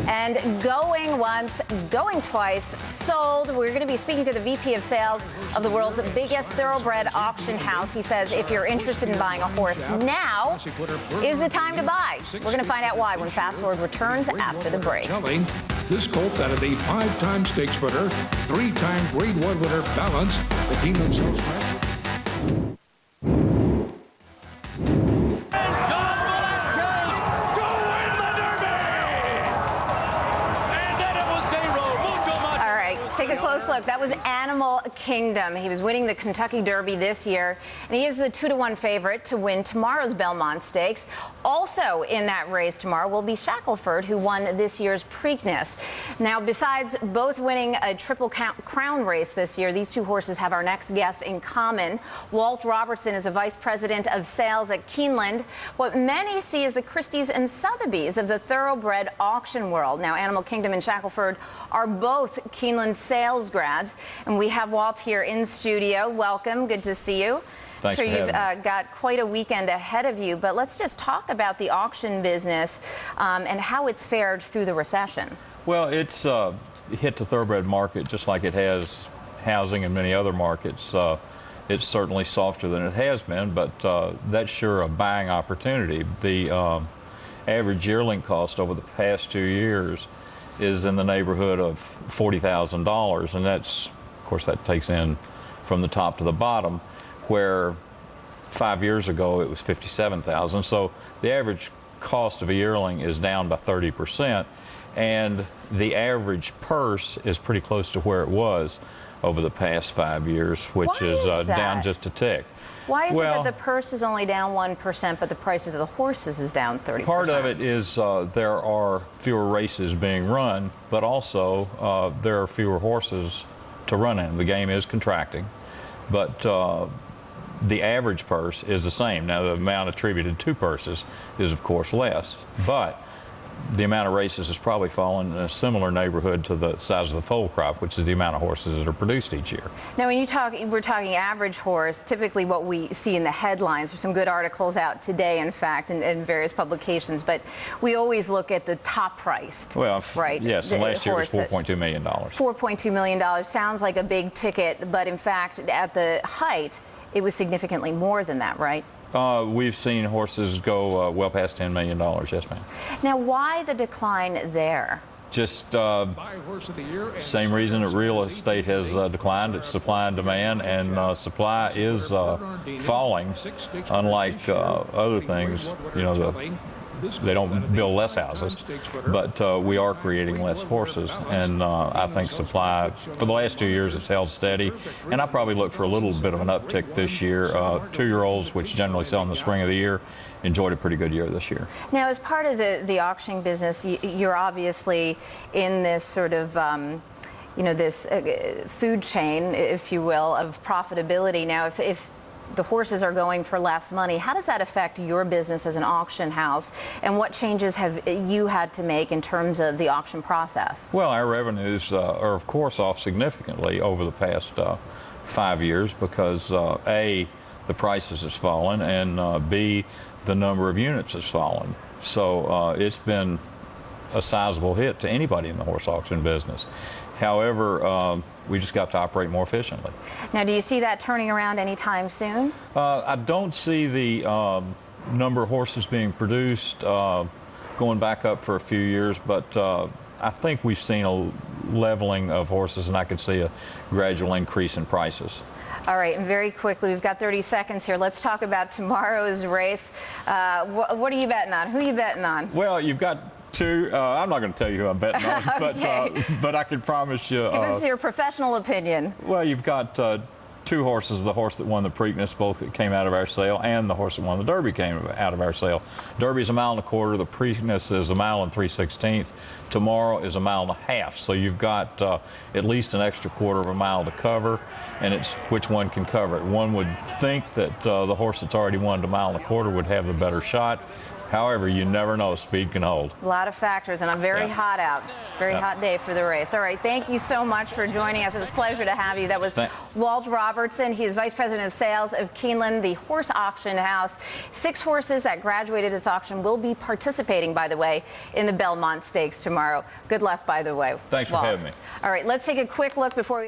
And going once, going twice, sold. We're going to be speaking to the VP of Sales of the world's biggest thoroughbred auction house. He says if you're interested in buying a horse, now is the time to buy. We're going to find out why when Fast Forward returns after the break. This colt out of the 5-time stakes winner, 3-time Grade 1 winner Balance, the Keeneland sales rep. Take a close look. That was Animal Kingdom. He was winning the Kentucky Derby this year, and he is the 2-to-1 favorite to win tomorrow's Belmont Stakes. Also in that race tomorrow will be Shackelford, who won this year's Preakness. Now, besides both winning a Triple Crown race this year, these two horses have our next guest in common. Walt Robertson is a vice president of sales at Keeneland, what many see as the Christies and Sotheby's of the thoroughbred auction world. Now, Animal Kingdom and Shackelford are both Keeneland sales grads, and we have Walt here in studio. Welcome. Good to see you. Thanks for having me. You've got quite a weekend ahead of you, but let's just talk about the auction business and how it's fared through the recession. Well, it's hit the thoroughbred market just like it has housing and many other markets. It's certainly softer than it has been, but that's sure a buying opportunity. The average yearling cost over the past 2 years is in the neighborhood of $40,000, and that's, of course, that takes in from the top to the bottom, where 5 years ago it was $57,000. So the average cost of a yearling is down by 30%, and the average purse is pretty close to where it was over the past 5 years, which is down just a tick. Why is it that the purse is only down 1%, but the prices of the horses is down 30%? Part of it is there are fewer races being run, but also there are fewer horses to run in. The game is contracting, but the average purse is the same. Now, the amount attributed to purses is, of course, less, but the amount of races has probably fallen in a similar neighborhood to the size of the foal crop, which is the amount of horses that are produced each year. Now, when we're talking average horse, typically what we see in the headlines, there's some good articles out today, in fact, in various publications, but we always look at the top priced. Well, right? Yes, and last year was $4.2 million. $4.2 million sounds like a big ticket, but in fact, at the height, it was significantly more than that, right? We've seen horses go well past $10 million, yes, ma'am. Now, why the decline there? Just same reason that real estate has declined. It's supply and demand, and supply is falling, unlike other things. You know, they don't build less houses, but we are creating less horses, and I think supply for the last 2 years it's held steady, and I probably look for a little bit of an uptick this year. 2-year-olds, which generally sell in the spring of the year, enjoyed a pretty good year this year. Now, as part of the auction business, you're obviously in this sort of you know, this food chain, if you will, of profitability. Now, if the horses are going for less money, how does that affect your business as an auction house, and what changes have you had to make in terms of the auction process? Well, our revenues are, of course, off significantly over the past 5 years because A, the prices has fallen, and B, the number of units has fallen. So it's been a sizable hit to anybody in the horse auction business. However, we just got to operate more efficiently. Now, do you see that turning around anytime soon? I don't see the number of horses being produced going back up for a few years, but I think we've seen a leveling of horses, and I could see a gradual increase in prices. All right, and very quickly, we've got 30 seconds here. Let's talk about tomorrow's race. What are you betting on? Who are you betting on? Well, you've got two. I'm not going to tell you who I'm betting on, Okay. but I can promise you. Give us your professional opinion. Well, you've got two horses. The horse that won the Preakness both came out of our sale, and the horse that won the Derby came out of our sale. Derby's 1.25 miles. The Preakness is 1 3/16. Tomorrow is 1.5 miles. So you've got at least an extra 1/4 mile to cover, and it's which one can cover it. One would think that the horse that's already won 1.25 miles would have the better shot. However, you never know. Speed can hold. A lot of factors, and I'm very hot out. Very hot day for the race. All right, thank you so much for joining us. It was a pleasure to have you. That was Walt Robertson. He is Vice President of Sales of Keeneland, the horse auction house. 6 horses that graduated its auction will be participating, by the way, in the Belmont Stakes tomorrow. Good luck, by the way, Thanks for having me. All right, let's take a quick look before we...